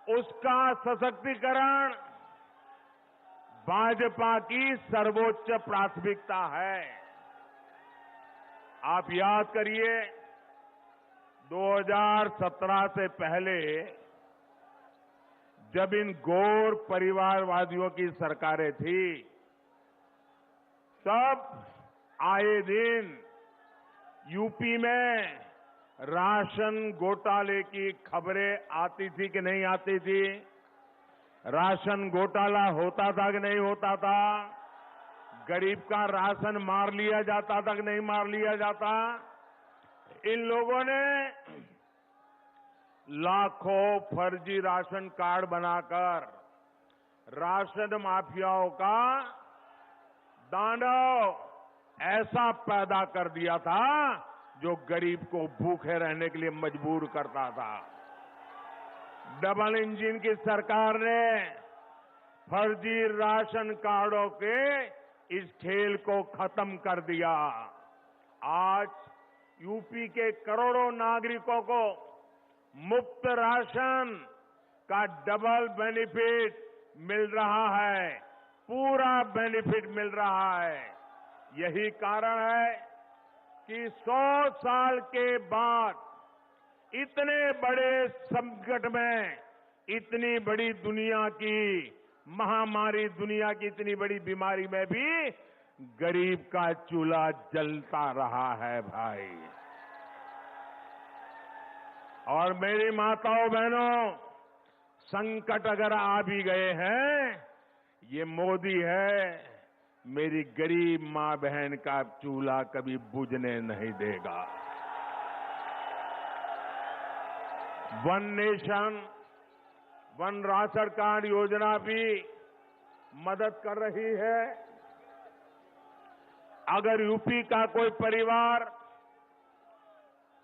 उसका सशक्तिकरण भाजपा की सर्वोच्च प्राथमिकता है। आप याद करिए 2017 से पहले जब इन गौर परिवारवादियों की सरकारें थी तब आए दिन यूपी में राशन घोटाले की खबरें आती थी कि नहीं आती थी? राशन घोटाला होता था कि नहीं होता था? गरीब का राशन मार लिया जाता था कि नहीं मार लिया जाता? इन लोगों ने लाखों फर्जी राशन कार्ड बनाकर राशन माफियाओं का दानव ऐसा पैदा कर दिया था जो गरीब को भूखे रहने के लिए मजबूर करता था। डबल इंजन की सरकार ने फर्जी राशन कार्डों के इस खेल को खत्म कर दिया। आज यूपी के करोड़ों नागरिकों को मुफ्त राशन का डबल बेनिफिट मिल रहा है, पूरा बेनिफिट मिल रहा है। यही कारण है कि 100 साल के बाद इतने बड़े संकट में, इतनी बड़ी दुनिया की महामारी, दुनिया की इतनी बड़ी बीमारी में भी गरीब का चूल्हा जलता रहा है भाई। और मेरी माताओं बहनों, संकट अगर आ भी गए हैं, ये मोदी है, मेरी गरीब मां बहन का चूल्हा कभी बुझने नहीं देगा। One nation one ration card योजना भी मदद कर रही है। अगर यूपी का कोई परिवार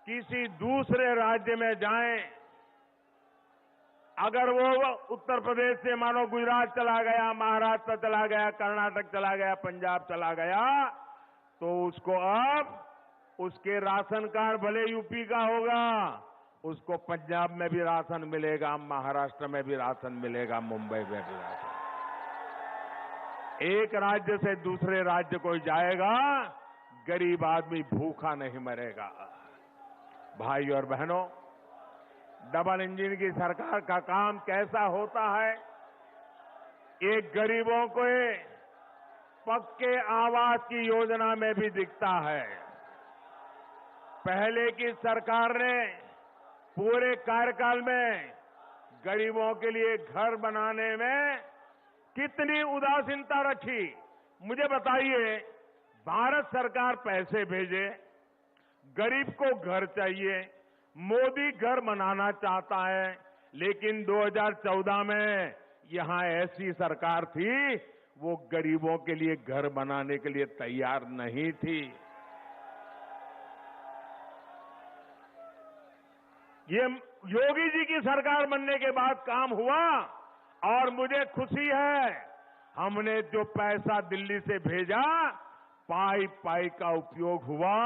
किसी दूसरे राज्य में जाए, अगर वो उत्तर प्रदेश से मानो गुजरात चला गया, महाराष्ट्र चला गया, कर्नाटक चला गया, पंजाब चला गया, तो उसको अब उसके राशन कार्ड भले यूपी का होगा, उसको पंजाब में भी राशन मिलेगा, महाराष्ट्र में भी राशन मिलेगा, मुंबई में भी राशन। एक राज्य से दूसरे राज्य कोई जाएगा, गरीब आदमी भूखा नहीं मरेगा। भाई और बहनों, डबल इंजन की सरकार का काम कैसा होता है? एक गरीबों को पक्के आवास की योजना में भी दिखता है। पहले की सरकार ने पूरे कार्यकाल में गरीबों के लिए घर बनाने में कितनी उदासीनता रखी। मुझे बताइए, भारत सरकार पैसे भेजे, गरीब को घर चाहिए, मोदी घर बनाना चाहता है, लेकिन 2014 में यहां ऐसी सरकार थी, वो गरीबों के लिए घर बनाने के लिए तैयार नहीं थी। ये योगी जी की सरकार बनने के बाद काम हुआ और मुझे खुशी है, हमने जो पैसा दिल्ली से भेजा, पाई पाई का उपयोग हुआ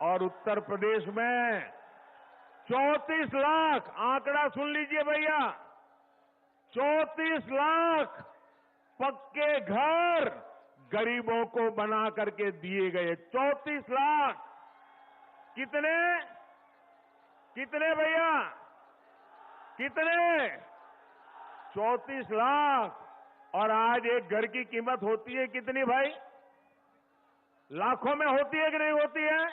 और उत्तर प्रदेश में 34 लाख, आंकड़ा सुन लीजिए भैया, 34 लाख पक्के घर गरीबों को बना करके दिए गए। 34 लाख। कितने कितने भैया, कितने? 34 लाख। और आज एक घर की कीमत होती है कितनी भाई? लाखों में होती है कि नहीं होती है?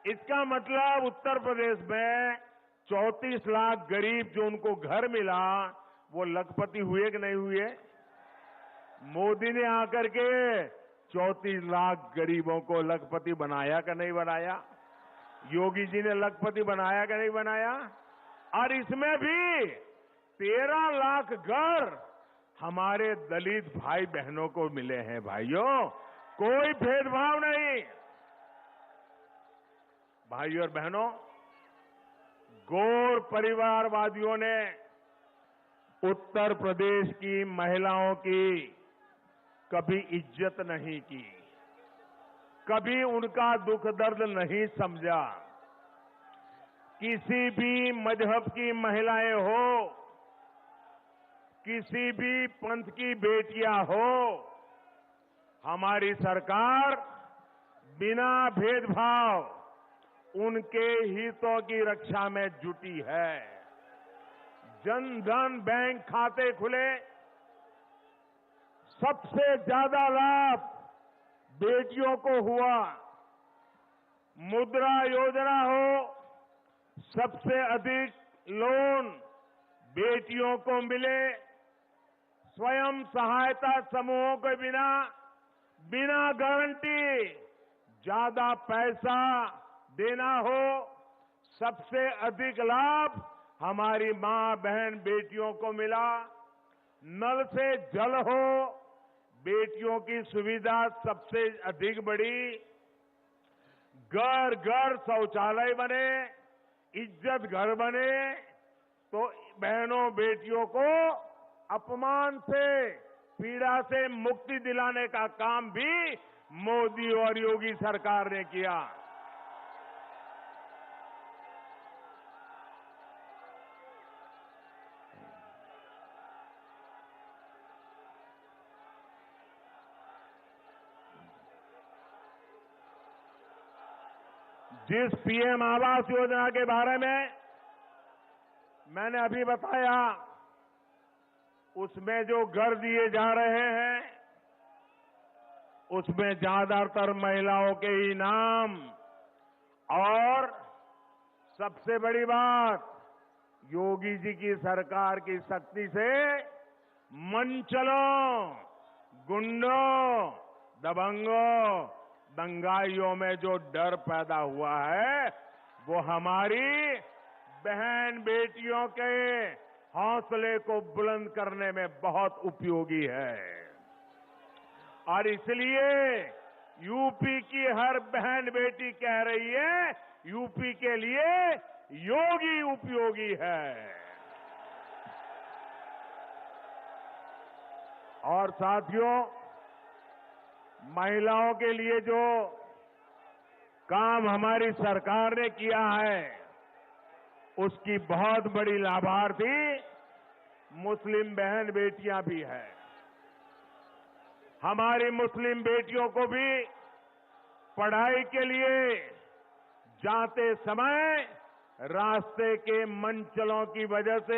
इसका मतलब उत्तर प्रदेश में 34 लाख गरीब जो उनको घर मिला, वो लखपति हुए कि नहीं हुए? मोदी ने आकर के 34 लाख गरीबों को लखपति बनाया कि नहीं बनाया? योगी जी ने लखपति बनाया कि नहीं बनाया? और इसमें भी 13 लाख घर हमारे दलित भाई बहनों को मिले हैं। भाइयों, कोई भेदभाव नहीं। भाइयों और बहनों, गौर परिवारवादियों ने उत्तर प्रदेश की महिलाओं की कभी इज्जत नहीं की, कभी उनका दुख दर्द नहीं समझा। किसी भी मजहब की महिलाएं हो, किसी भी पंथ की बेटियां हो, हमारी सरकार बिना भेदभाव उनके हितों की रक्षा में जुटी है। जन धन बैंक खाते खुले, सबसे ज्यादा लाभ बेटियों को हुआ। मुद्रा योजना हो, सबसे अधिक लोन बेटियों को मिले। स्वयं सहायता समूहों के बिना गारंटी ज्यादा पैसा देना हो, सबसे अधिक लाभ हमारी मां बहन बेटियों को मिला। नल से जल हो, बेटियों की सुविधा सबसे अधिक बढ़ी। घर घर शौचालय बने, इज्जत घर बने, तो बहनों बेटियों को अपमान से, पीड़ा से मुक्ति दिलाने का काम भी मोदी और योगी सरकार ने किया। जिस पीएम आवास योजना के बारे में मैंने अभी बताया, उसमें जो घर दिए जा रहे हैं, उसमें ज्यादातर महिलाओं के ही नाम, और सबसे बड़ी बात, योगी जी की सरकार की शक्ति से मनचलों, गुंडों, दबंगों, दंगाइयों में जो डर पैदा हुआ है, वो हमारी बहन बेटियों के हौसले को बुलंद करने में बहुत उपयोगी है। और इसलिए यूपी की हर बहन बेटी कह रही है, यूपी के लिए योगी उपयोगी है। और साथियों, महिलाओं के लिए जो काम हमारी सरकार ने किया है, उसकी बहुत बड़ी लाभार्थी मुस्लिम बहन बेटियां भी हैं। हमारी मुस्लिम बेटियों को भी पढ़ाई के लिए जाते समय रास्ते के मनचलों की वजह से